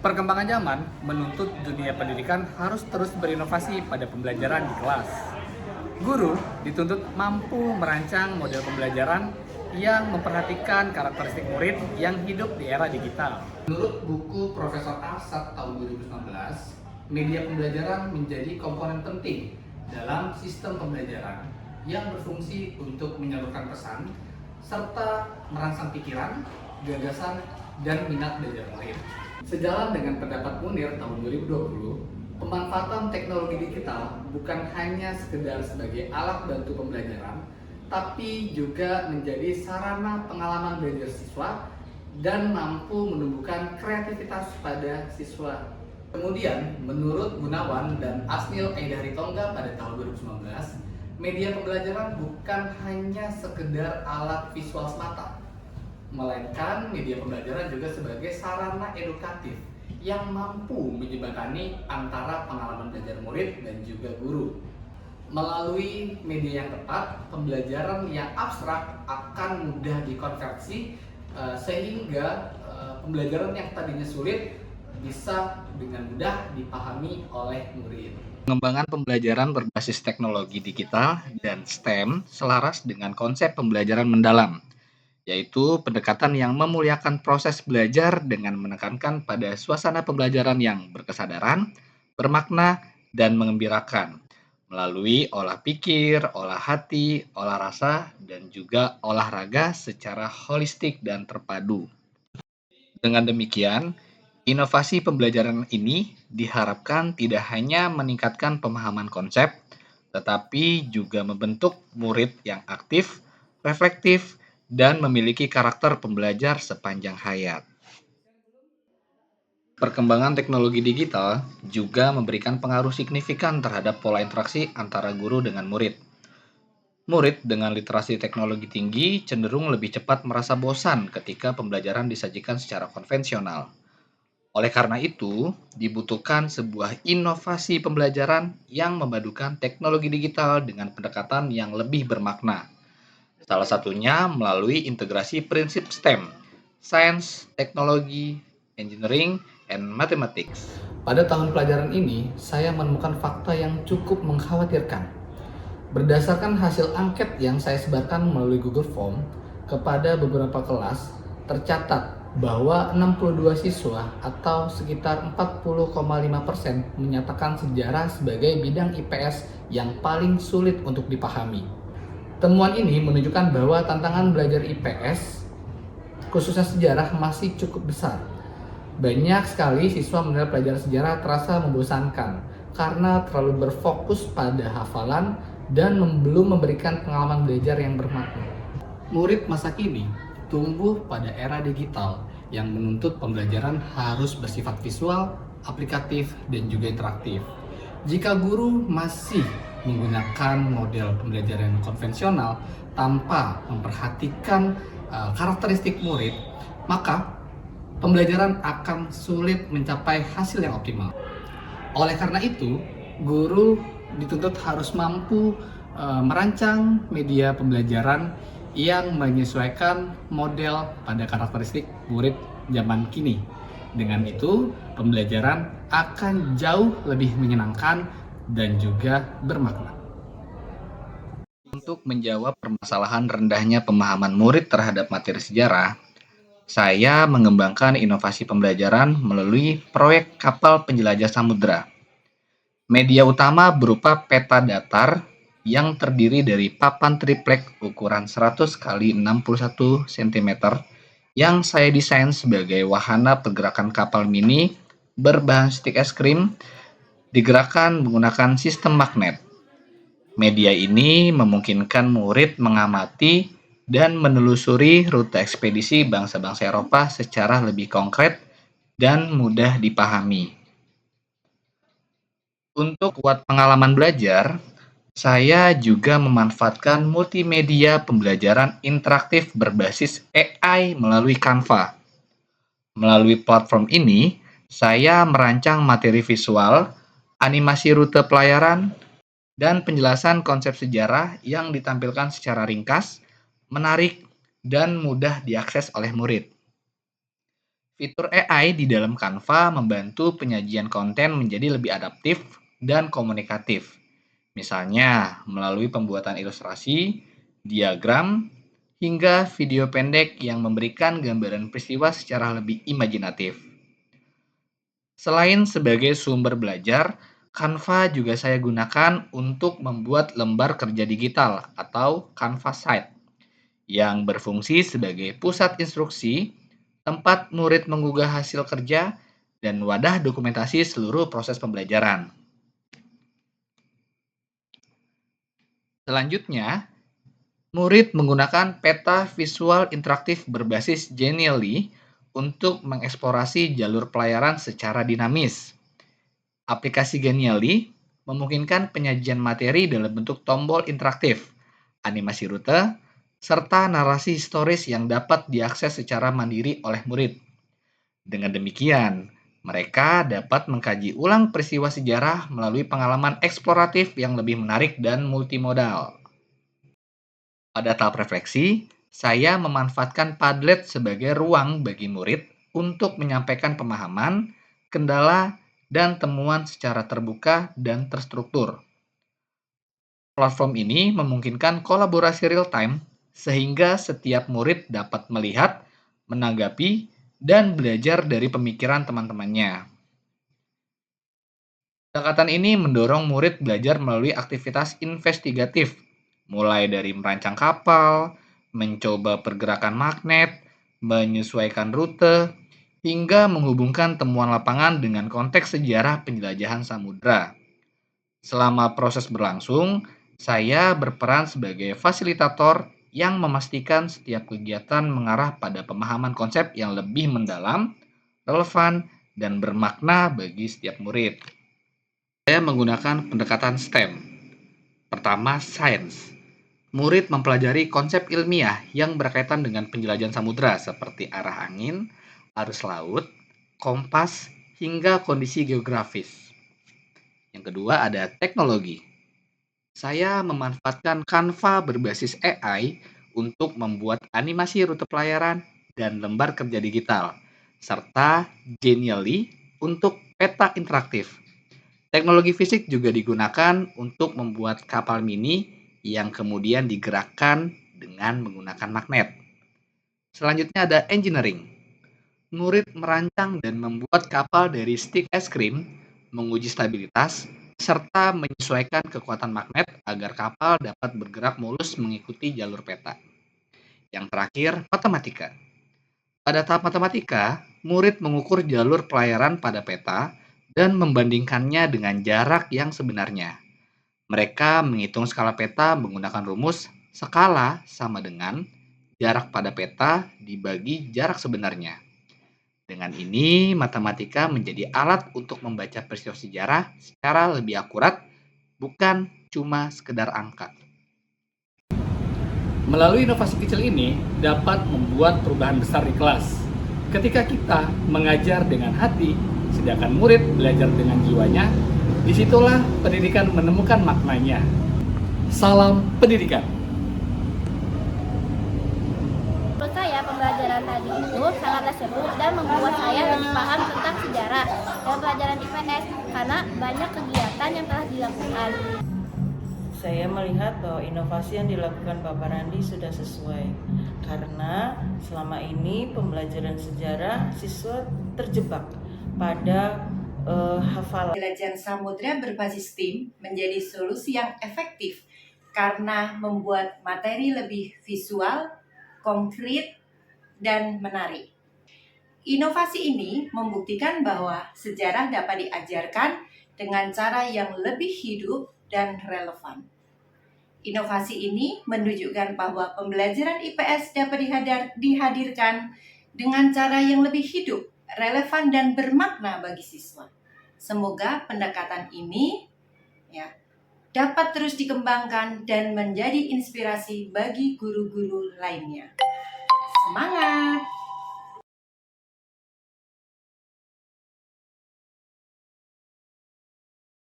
Perkembangan zaman menuntut dunia pendidikan harus terus berinovasi pada pembelajaran di kelas. Guru dituntut mampu merancang model pembelajaran yang memperhatikan karakteristik murid yang hidup di era digital. Menurut buku Profesor Arsat tahun 2019, media pembelajaran menjadi komponen penting dalam sistem pembelajaran yang berfungsi untuk menyalurkan pesan serta merangsang pikiran, gagasan, dan minat belajar murid. Sejalan dengan pendapat Munir tahun 2020, pemanfaatan teknologi digital bukan hanya sekedar sebagai alat bantu pembelajaran, tapi juga menjadi sarana pengalaman belajar siswa dan mampu menumbuhkan kreativitas pada siswa. Kemudian, menurut Gunawan dan Asnil Eidari Tongga pada tahun 2019, media pembelajaran bukan hanya sekedar alat visual semata, melainkan media pembelajaran juga sebagai sarana edukatif yang mampu menjembatani antara pengalaman belajar murid dan juga guru. Melalui media yang tepat, pembelajaran yang abstrak akan mudah dikonversi sehingga pembelajaran yang tadinya sulit bisa dengan mudah dipahami oleh murid. Pengembangan pembelajaran berbasis teknologi digital dan STEM selaras dengan konsep pembelajaran mendalam, yaitu pendekatan yang memuliakan proses belajar dengan menekankan pada suasana pembelajaran yang berkesadaran, bermakna, dan mengembirakan, melalui olah pikir, olah hati, olah rasa, dan juga olahraga secara holistik dan terpadu. Dengan demikian, inovasi pembelajaran ini diharapkan tidak hanya meningkatkan pemahaman konsep, tetapi juga membentuk murid yang aktif, reflektif, dan memiliki karakter pembelajar sepanjang hayat. Perkembangan teknologi digital juga memberikan pengaruh signifikan terhadap pola interaksi antara guru dengan murid. Murid dengan literasi teknologi tinggi cenderung lebih cepat merasa bosan ketika pembelajaran disajikan secara konvensional. Oleh karena itu, dibutuhkan sebuah inovasi pembelajaran yang memadukan teknologi digital dengan pendekatan yang lebih bermakna. Salah satunya melalui integrasi prinsip STEM, Science, Technology, Engineering, and Mathematics. Pada tahun pelajaran ini, saya menemukan fakta yang cukup mengkhawatirkan. Berdasarkan hasil angket yang saya sebarkan melalui Google Form kepada beberapa kelas, tercatat bahwa 62 siswa atau sekitar 40,5% menyatakan sejarah sebagai bidang IPS yang paling sulit untuk dipahami. Temuan ini menunjukkan bahwa tantangan belajar IPS, khususnya sejarah, masih cukup besar. Banyak sekali siswa menilai pelajaran sejarah terasa membosankan karena terlalu berfokus pada hafalan dan belum memberikan pengalaman belajar yang bermakna. Murid masa kini tumbuh pada era digital yang menuntut pembelajaran harus bersifat visual, aplikatif, dan juga interaktif. Jika guru masih menggunakan model pembelajaran konvensional tanpa memperhatikan karakteristik murid, maka pembelajaran akan sulit mencapai hasil yang optimal. Oleh karena itu, guru dituntut harus mampu merancang media pembelajaran yang menyesuaikan model pada karakteristik murid zaman kini. Dengan itu, pembelajaran akan jauh lebih menyenangkan dan juga bermakna. Untuk menjawab permasalahan rendahnya pemahaman murid terhadap materi sejarah, saya mengembangkan inovasi pembelajaran melalui proyek kapal penjelajah samudera. Media utama berupa peta datar yang terdiri dari papan triplek ukuran 100 kali 61 cm yang saya desain sebagai wahana pergerakan kapal mini berbahan stik es krim digerakkan menggunakan sistem magnet. Media ini memungkinkan murid mengamati dan menelusuri rute ekspedisi bangsa-bangsa Eropa secara lebih konkret dan mudah dipahami. Untuk kuat pengalaman belajar, saya juga memanfaatkan multimedia pembelajaran interaktif berbasis AI melalui Canva. Melalui platform ini, saya merancang materi visual, animasi rute pelayaran, dan penjelasan konsep sejarah yang ditampilkan secara ringkas, menarik, dan mudah diakses oleh murid. Fitur AI di dalam Canva membantu penyajian konten menjadi lebih adaptif dan komunikatif. Misalnya, melalui pembuatan ilustrasi, diagram, hingga video pendek yang memberikan gambaran peristiwa secara lebih imajinatif. Selain sebagai sumber belajar, Canva juga saya gunakan untuk membuat lembar kerja digital atau Canva Site yang berfungsi sebagai pusat instruksi, tempat murid menggugah hasil kerja, dan wadah dokumentasi seluruh proses pembelajaran. Selanjutnya, murid menggunakan peta visual interaktif berbasis Genially untuk mengeksplorasi jalur pelayaran secara dinamis. Aplikasi Genially memungkinkan penyajian materi dalam bentuk tombol interaktif, animasi rute, serta narasi historis yang dapat diakses secara mandiri oleh murid. Dengan demikian, mereka dapat mengkaji ulang peristiwa sejarah melalui pengalaman eksploratif yang lebih menarik dan multimodal. Pada tahap refleksi, saya memanfaatkan Padlet sebagai ruang bagi murid untuk menyampaikan pemahaman, kendala, dan temuan secara terbuka dan terstruktur. Platform ini memungkinkan kolaborasi real-time sehingga setiap murid dapat melihat, menanggapi, dan belajar dari pemikiran teman-temannya. Pendekatan ini mendorong murid belajar melalui aktivitas investigatif, mulai dari merancang kapal, mencoba pergerakan magnet, menyesuaikan rute, hingga menghubungkan temuan lapangan dengan konteks sejarah penjelajahan samudra. Selama proses berlangsung, saya berperan sebagai fasilitator yang memastikan setiap kegiatan mengarah pada pemahaman konsep yang lebih mendalam, relevan, dan bermakna bagi setiap murid. Saya menggunakan pendekatan STEM. Pertama, Science. Murid mempelajari konsep ilmiah yang berkaitan dengan penjelajahan samudra seperti arah angin, arus laut, kompas, hingga kondisi geografis. Yang kedua ada teknologi. Saya memanfaatkan Canva berbasis AI untuk membuat animasi rute pelayaran dan lembar kerja digital, serta Genially untuk peta interaktif. Teknologi fisik juga digunakan untuk membuat kapal mini yang kemudian digerakkan dengan menggunakan magnet. Selanjutnya ada engineering. Murid merancang dan membuat kapal dari stik es krim, menguji stabilitas, serta menyesuaikan kekuatan magnet agar kapal dapat bergerak mulus mengikuti jalur peta. Yang terakhir, matematika. Pada tahap matematika, murid mengukur jalur pelayaran pada peta dan membandingkannya dengan jarak yang sebenarnya. Mereka menghitung skala peta menggunakan rumus skala sama dengan jarak pada peta dibagi jarak sebenarnya. Dengan ini, matematika menjadi alat untuk membaca peristiwa sejarah secara lebih akurat, bukan cuma sekedar angka. Melalui inovasi kecil ini dapat membuat perubahan besar di kelas. Ketika kita mengajar dengan hati, sedangkan murid belajar dengan jiwanya, disitulah pendidikan menemukan maknanya. Salam pendidikan. Menurut saya, pembelajaran tadi itu sangatlah seru dan membuat saya lebih paham tentang sejarah dan pelajaran IPS karena banyak kegiatan yang telah dilakukan. Saya melihat bahwa inovasi yang dilakukan Bapak Randi sudah sesuai karena selama ini pembelajaran sejarah siswa terjebak pada hafalan. Pembelajaran samudra berbasis tim menjadi solusi yang efektif karena membuat materi lebih visual, konkret, dan menarik. Inovasi ini membuktikan bahwa sejarah dapat diajarkan dengan cara yang lebih hidup dan relevan. Inovasi ini menunjukkan bahwa pembelajaran IPS dapat dihadirkan dengan cara yang lebih hidup, relevan, dan bermakna bagi siswa. Semoga pendekatan ini dapat terus dikembangkan dan menjadi inspirasi bagi guru-guru lainnya. Semangat!